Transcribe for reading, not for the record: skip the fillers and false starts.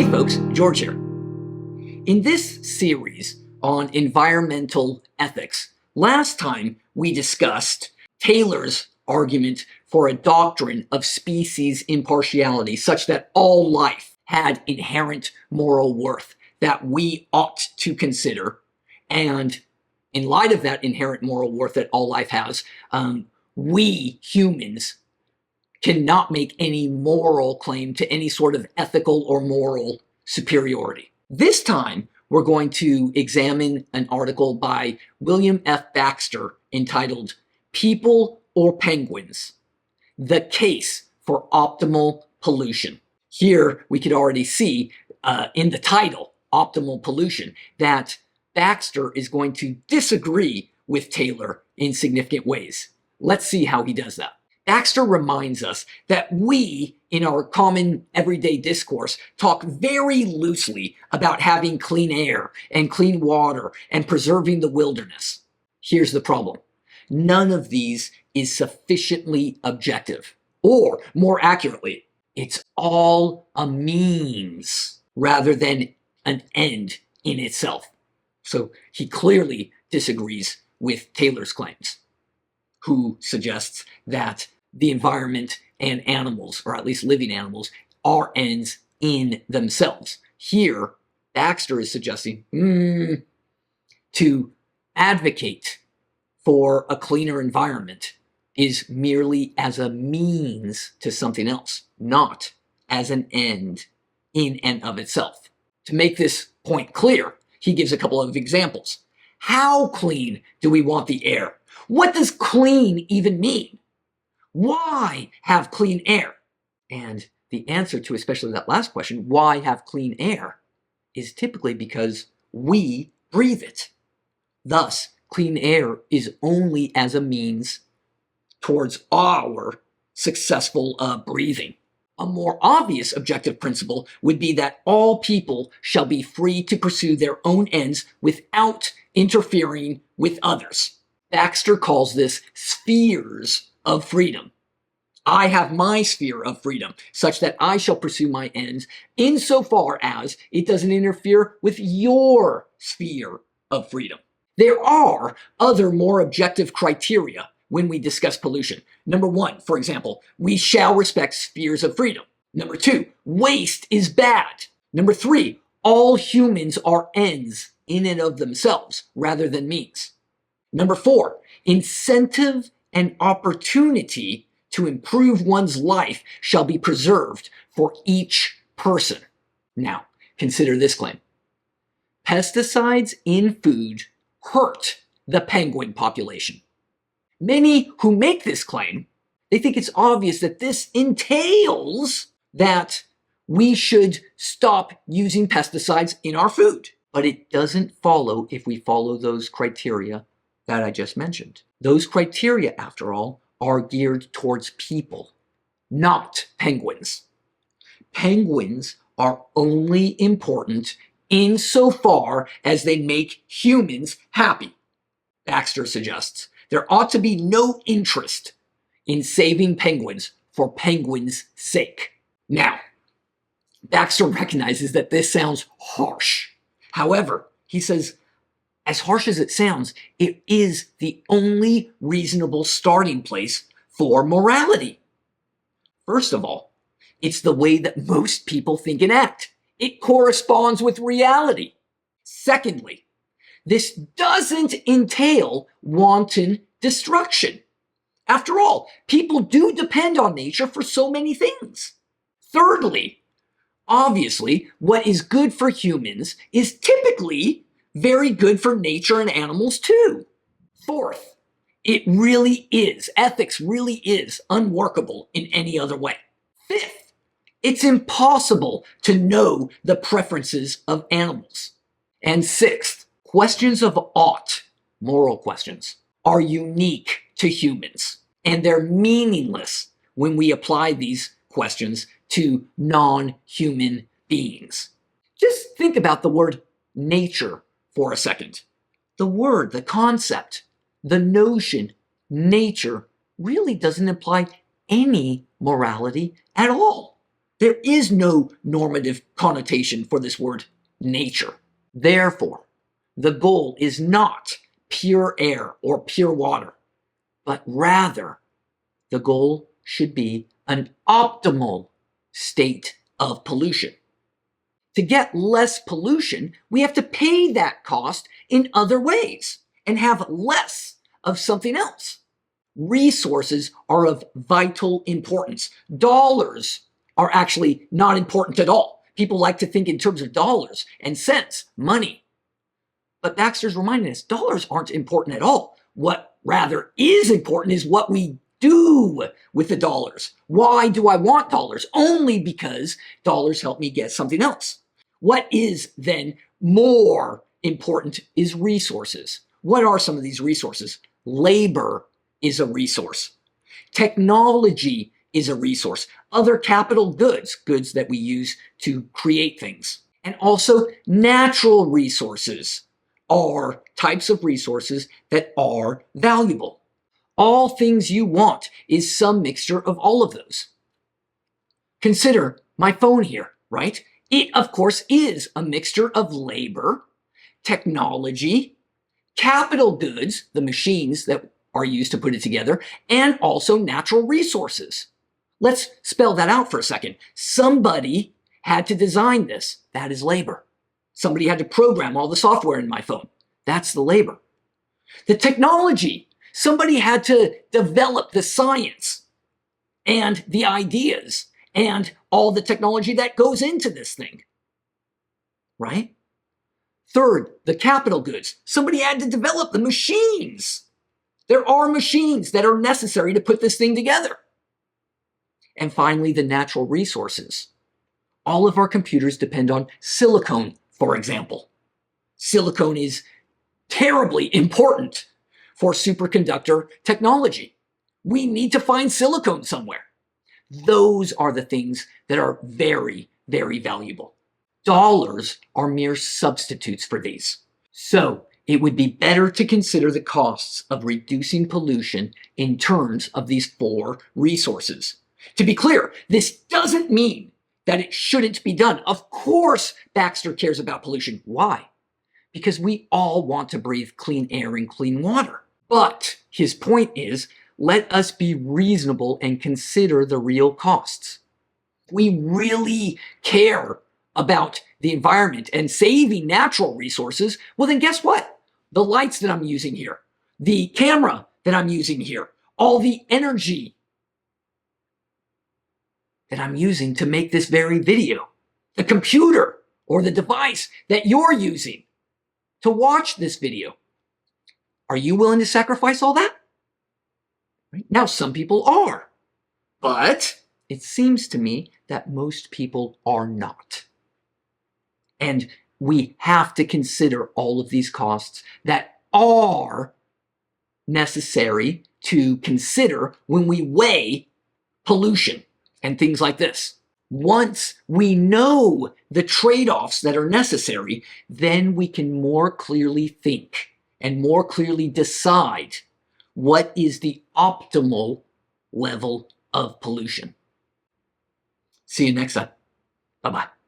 Hey folks, George here. In this series on environmental ethics, last time we discussed Taylor's argument for a doctrine of species impartiality such that all life had inherent moral worth that we ought to consider. And in light of that inherent moral worth that all life has, we humans cannot make any moral claim to any sort of ethical or moral superiority. This time, we're going to examine an article by William F. Baxter entitled People or Penguins? The Case for Optimal Pollution. Here, we could already see in the title, Optimal Pollution, that Baxter is going to disagree with Taylor in significant ways. Let's see how he does that. Baxter reminds us that we, in our common everyday discourse, talk very loosely about having clean air and clean water and preserving the wilderness. Here's the problem. None of these is sufficiently objective. Or, more accurately, it's all a means rather than an end in itself. So he clearly disagrees with Taylor's claims, who suggests that the environment and animals, or at least living animals, are ends in themselves. Here, Baxter is suggesting to advocate for a cleaner environment is merely as a means to something else, not as an end in and of itself. To make this point clear, he gives a couple of examples. How clean do we want the air? What does clean even mean? Why have clean air? And the answer to especially that last question, why have clean air, is typically because we breathe it. Thus, clean air is only as a means towards our successful breathing. A more obvious objective principle would be that all people shall be free to pursue their own ends without interfering with others. Baxter calls this spheres of freedom. I have my sphere of freedom, such that I shall pursue my ends insofar as it doesn't interfere with your sphere of freedom. There are other more objective criteria when we discuss pollution. Number one, for example, we shall respect spheres of freedom. Number two, waste is bad. Number three, all humans are ends in and of themselves rather than means. Number four, incentive and opportunity to improve one's life shall be preserved for each person. Now, consider this claim. Pesticides in food hurt the penguin population. Many who make this claim, they think it's obvious that this entails that we should stop using pesticides in our food. But it doesn't follow if we follow those criteria that I just mentioned. Those criteria, after all, are geared towards people, not penguins. Penguins are only important insofar as they make humans happy. Baxter suggests there ought to be no interest in saving penguins for penguins' sake. Now, Baxter recognizes that this sounds harsh. However, he says, as harsh as it sounds, it is the only reasonable starting place for morality. First of all, it's the way that most people think and act. It corresponds with reality. Secondly, this doesn't entail wanton destruction. After all, people do depend on nature for so many things. Thirdly, obviously, what is good for humans is typically very good for nature and animals too. Fourth, ethics really is unworkable in any other way. Fifth, it's impossible to know the preferences of animals. And sixth, questions of ought, moral questions, are unique to humans, and they're meaningless when we apply these questions to non-human beings. Just think about the word nature for a second. The word, the concept, the notion, nature, really doesn't imply any morality at all. There is no normative connotation for this word nature. Therefore, the goal is not pure air or pure water, but rather the goal should be an optimal state of pollution. To get less pollution, we have to pay that cost in other ways and have less of something else. Resources are of vital importance. Dollars are actually not important at all. People like to think in terms of dollars and cents, money. But Baxter's reminding us dollars aren't important at all. What rather is important is what we do with the dollars. Why do I want dollars? Only because dollars help me get something else. What is then more important is resources. What are some of these resources? Labor is a resource. Technology is a resource. Other capital goods, goods that we use to create things. And also natural resources are types of resources that are valuable. All things you want is some mixture of all of those. Consider my phone here, right? It, of course, is a mixture of labor, technology, capital goods, the machines that are used to put it together, and also natural resources. Let's spell that out for a second. Somebody had to design this. That is labor. Somebody had to program all the software in my phone. That's the labor. The technology. Somebody had to develop the science and the ideas and all the technology that goes into this thing. Right? Third, the capital goods. Somebody had to develop the machines. There are machines that are necessary to put this thing together. And finally, the natural resources. All of our computers depend on silicone, for example. Silicone is terribly important for superconductor technology. We need to find silicone somewhere. Those are the things that are very, very valuable. Dollars are mere substitutes for these. So it would be better to consider the costs of reducing pollution in terms of these 4 resources. To be clear, this doesn't mean that it shouldn't be done. Of course, Baxter cares about pollution. Why? Because we all want to breathe clean air and clean water. But his point is, let us be reasonable and consider the real costs. We really care about the environment and saving natural resources. Well, then guess what? The lights that I'm using here, the camera that I'm using here, all the energy that I'm using to make this very video, the computer or the device that you're using to watch this video. Are you willing to sacrifice all that? Right? Now, some people are, but it seems to me that most people are not. And we have to consider all of these costs that are necessary to consider when we weigh pollution and things like this. Once we know the trade-offs that are necessary, then we can more clearly think and more clearly decide what is the optimal level of pollution. See you next time. Bye-bye.